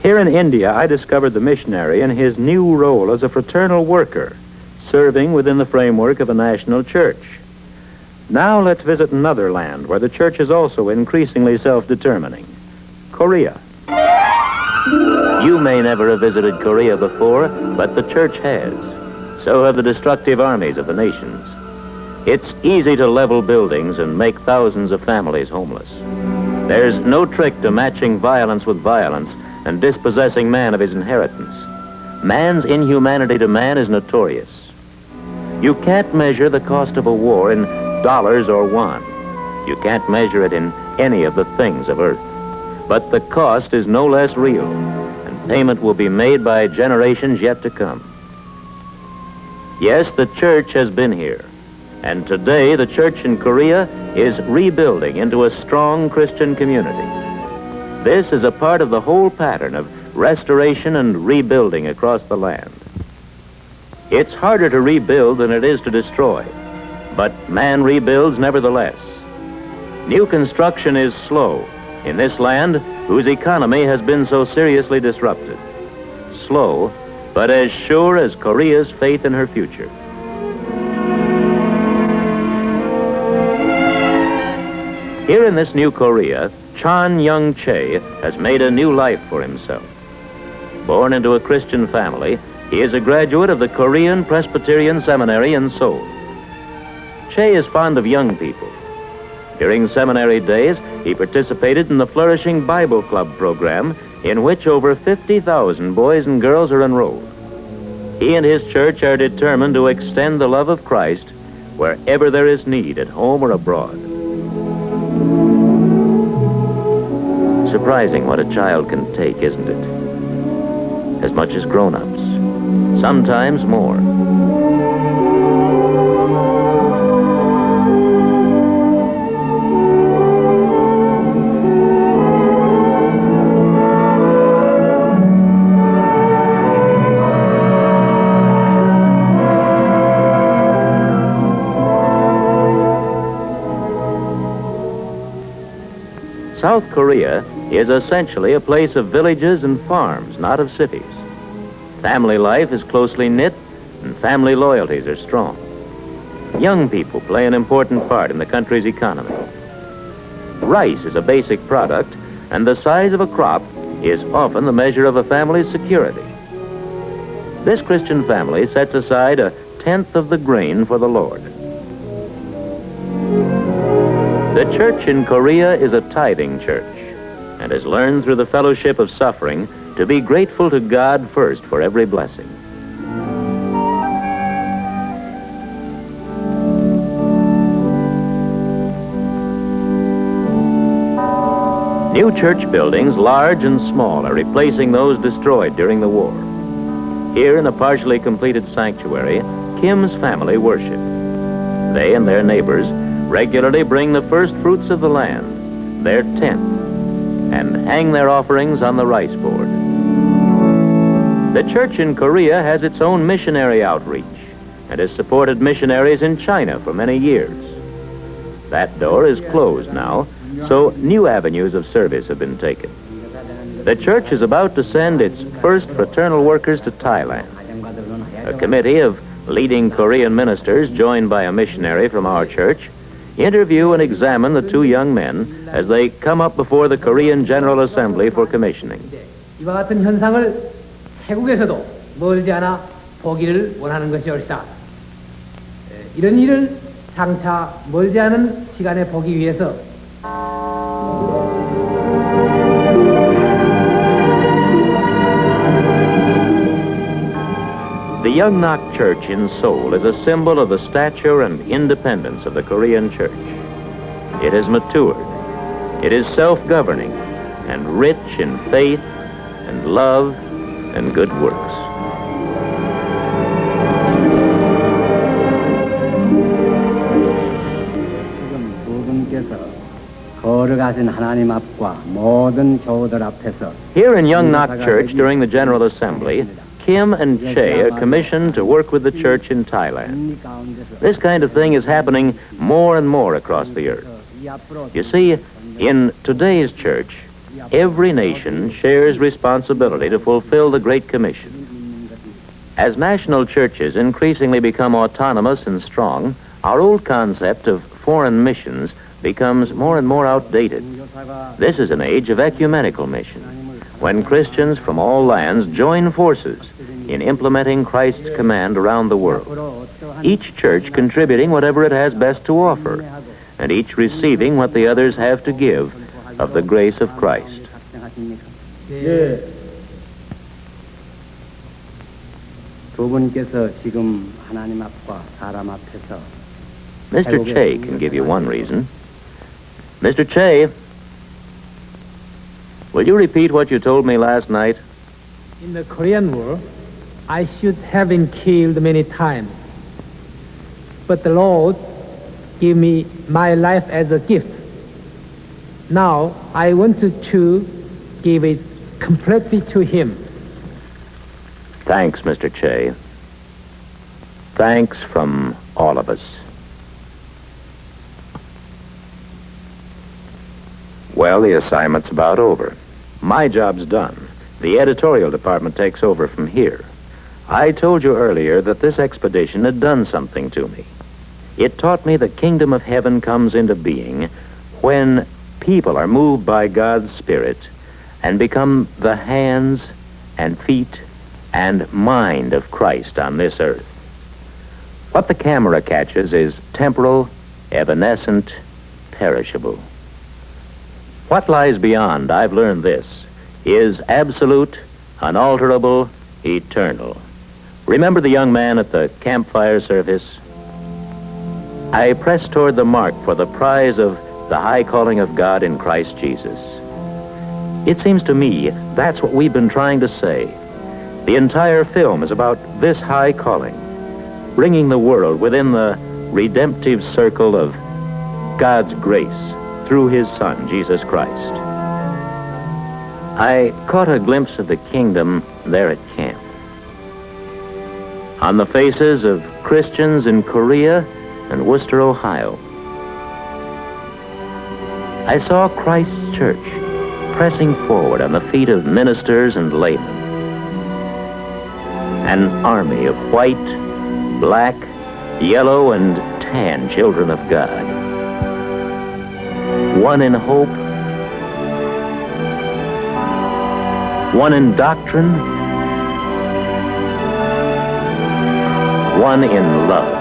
Here in India, I discovered the missionary in his new role as a fraternal worker, serving within the framework of a national church. Now let's visit another land where the church is also increasingly self-determining, Korea. You may never have visited Korea before, but the church has. So have the destructive armies of the nations. It's easy to level buildings and make thousands of families homeless. There's no trick to matching violence with violence and dispossessing man of his inheritance. Man's inhumanity to man is notorious. You can't measure the cost of a war in dollars or won. You can't measure it in any of the things of earth. But the cost is no less real, and payment will be made by generations yet to come. Yes, the church has been here, and today the church in Korea is rebuilding into a strong Christian community. This is a part of the whole pattern of restoration and rebuilding across the land. It's harder to rebuild than it is to destroy, but man rebuilds nevertheless. New construction is slow in this land whose economy has been so seriously disrupted. Slow, but as sure as Korea's faith in her future. Here in this new Korea, Chan Young-chae has made a new life for himself. Born into a Christian family, he is a graduate of the Korean Presbyterian Seminary in Seoul. Choi is fond of young people. During seminary days, he participated in the flourishing Bible Club program in which over 50,000 boys and girls are enrolled. He and his church are determined to extend the love of Christ wherever there is need, at home or abroad. Surprising what a child can take, isn't it? As much as grown-ups. Sometimes more. South Korea is essentially a place of villages and farms, not of cities. Family life is closely knit, and family loyalties are strong. Young people play an important part in the country's economy. Rice is a basic product, and the size of a crop is often the measure of a family's security. This Christian family sets aside 1/10 of the grain for the Lord. The church in Korea is a tithing church and has learned through the fellowship of suffering to be grateful to God first for every blessing. New church buildings, large and small, are replacing those destroyed during the war. Here in the partially completed sanctuary, Kim's family worship. They and their neighbors regularly bring the first fruits of the land, their tenth, and hang their offerings on the rice board. The church in Korea has its own missionary outreach and has supported missionaries in China for many years. That door is closed now, so new avenues of service have been taken. The church is about to send its first fraternal workers to Thailand. A committee of leading Korean ministers, joined by a missionary from our church, interview and examine the two young men as they come up before the Korean General Assembly for commissioning. 이와 같은 현상을 태국에서도 멀지 않아 보기를 원하는 것이올시다. 이런 일을 장차 멀지 않은 시간에 보기 위해서 The Young-nok Church in Seoul is a symbol of the stature and independence of the Korean church. It has matured. It is self-governing and rich in faith and love and good works. Here in Young-nok Church during the General Assembly, Kim and Choi are commissioned to work with the church in Thailand. This kind of thing is happening more and more across the earth. You see, in today's church, every nation shares responsibility to fulfill the Great Commission. As national churches increasingly become autonomous and strong, our old concept of foreign missions becomes more and more outdated. This is an age of ecumenical mission, when Christians from all lands join forces in implementing Christ's command around the world, each church contributing whatever it has best to offer, and each receiving what the others have to give of the grace of Christ. Mr. Choi can give you one reason. Mr. Choi, will you repeat what you told me last night? In the Korean War, I should have been killed many times. But the Lord gave me my life as a gift. Now I want to give it completely to Him. Thanks, Mr. Choi. Thanks from all of us. Well, the assignment's about over. My job's done. The editorial department takes over from here. I told you earlier that this expedition had done something to me. It taught me the kingdom of heaven comes into being when people are moved by God's Spirit and become the hands and feet and mind of Christ on this earth. What the camera catches is temporal, evanescent, perishable. What lies beyond, I've learned this, is absolute, unalterable, eternal. Remember the young man at the campfire service? I press toward the mark for the prize of the high calling of God in Christ Jesus. It seems to me that's what we've been trying to say. The entire film is about this high calling, bringing the world within the redemptive circle of God's grace through His Son, Jesus Christ. I caught a glimpse of the kingdom there at camp. On the faces of Christians in Korea and Worcester, Ohio, I saw Christ's church pressing forward on the feet of ministers and laymen. An army of white, black, yellow, and tan children of God. One in hope, one in doctrine, one in love.